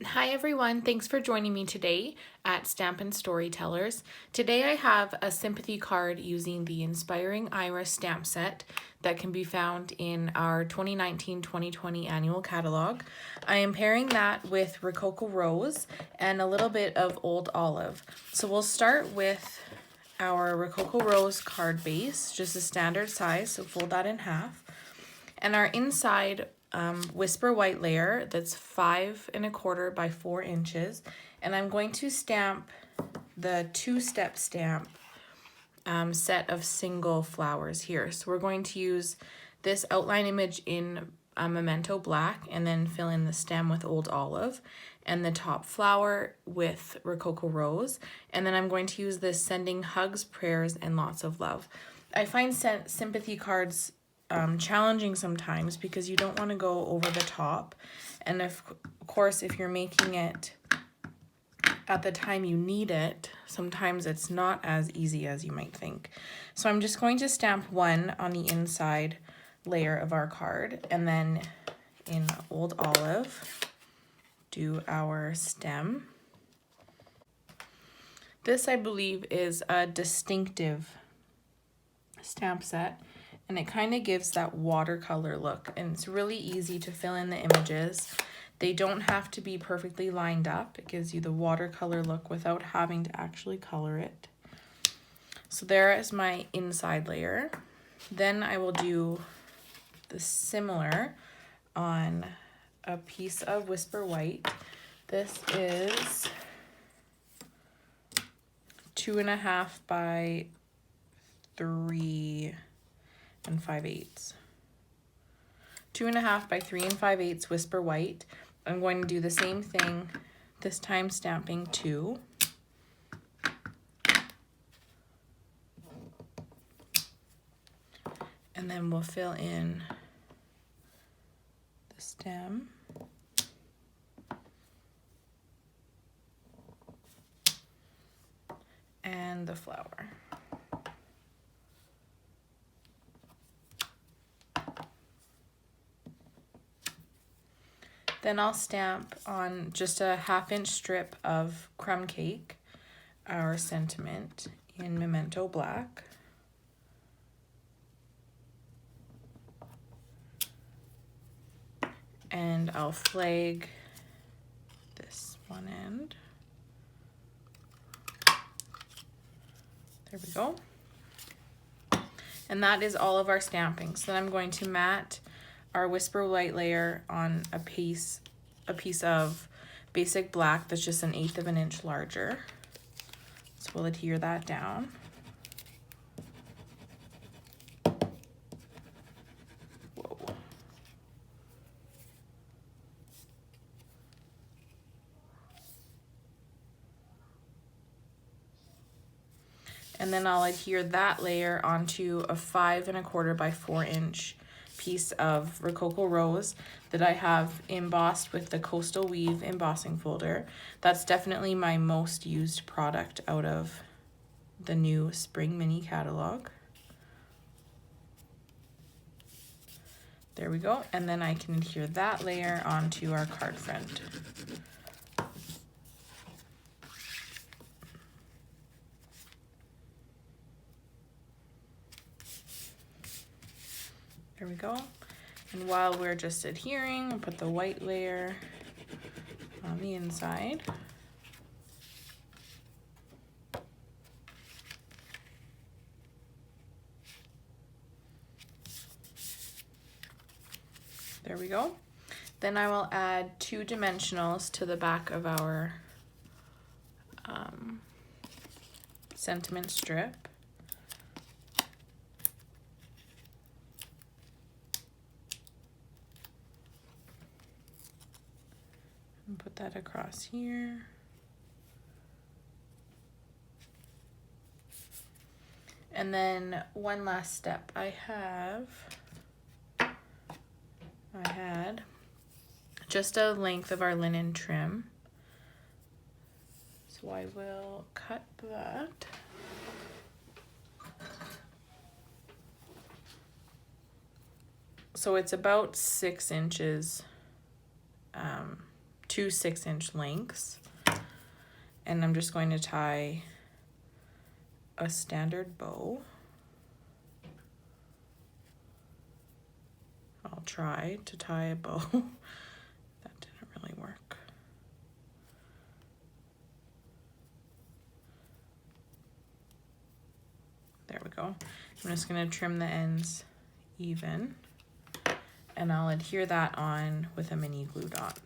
Hi everyone, thanks for joining me today at Stampin' Storytellers. Today I have a sympathy card using the Inspiring Iris stamp set that can be found in our 2019-2020 Annual Catalogue. I am pairing that with Rococo Rose and a little bit of Old Olive. So we'll start with our Rococo Rose card base, just a standard size, so fold that in half. And our inside Whisper White layer that's 5 1/4 by 4 inches, and I'm going to stamp the two-step stamp set of single flowers here. So we're going to use this outline image in Memento Black and then fill in the stem with Old Olive and the top flower with Rococo Rose, and then I'm going to use this Sending Hugs, Prayers, and Lots of Love. I find sympathy cards challenging sometimes because you don't want to go over the top, and of course if you're making it at the time you need it, sometimes it's not as easy as you might think. So I'm just going to stamp one on the inside layer of our card, and then in Old Olive do our stem. This, I believe, is a distinctive stamp set, and it kind of gives that watercolor look, and it's really easy to fill in the images. They don't have to be perfectly lined up. It gives you the watercolor look without having to actually color it. So there is my inside layer. Then I will do the similar on a piece of Whisper White. This is 2 1/2 by 3 5/8. 2 1/2 by 3 5/8 Whisper White. I'm going to do the same thing, this time stamping 2. And then we'll fill in the stem. And the flower. Then I'll stamp on just a 1/2 inch strip of crumb cake, our sentiment in Memento Black. And I'll flag this one end. There we go. And that is all of our stamping. So then I'm going to mat our Whisper White layer on a piece of basic black that's just 1/8 of an inch larger. So we'll adhere that down. Whoa. And then I'll adhere that layer onto a 5 1/4 by 4 inch piece of Rococo Rose that I have embossed with the Coastal Weave embossing folder. That's definitely my most used product out of the new Spring Mini Catalog. There we go, and then I can adhere that layer onto our card front. There we go. And while we're just adhering, we'll put the white layer on the inside. There we go. Then I will add 2 dimensionals to the back of our sentiment strip. And put that across here. And then one last step I had just a length of our linen trim. So I will cut that. So it's about 6 inches 2 6-inch lengths. And I'm just going to tie a standard bow. I'll try to tie a bow. That didn't really work. There we go. I'm just going to trim the ends even, and I'll adhere that on with a mini glue dot.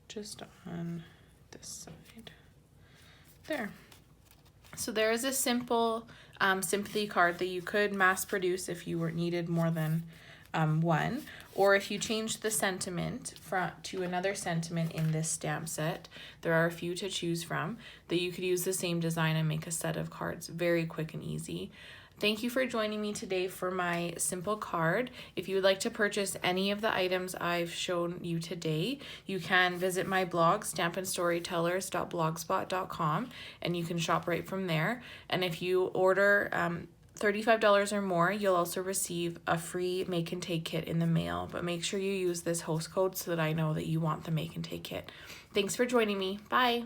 Just on this side. There. So there is a simple sympathy card that you could mass produce if you needed more than one, or if you change the sentiment to another sentiment in this stamp set, there are a few to choose from that you could use the same design and make a set of cards very quick and easy. Thank you for joining me today for my simple card. If you would like to purchase any of the items I've shown you today, you can visit my blog, stampinstorytellers.blogspot.com, and you can shop right from there. And if you order $35 or more, you'll also receive a free make and take kit in the mail, but make sure you use this host code so that I know that you want the make and take kit. Thanks for joining me. Bye.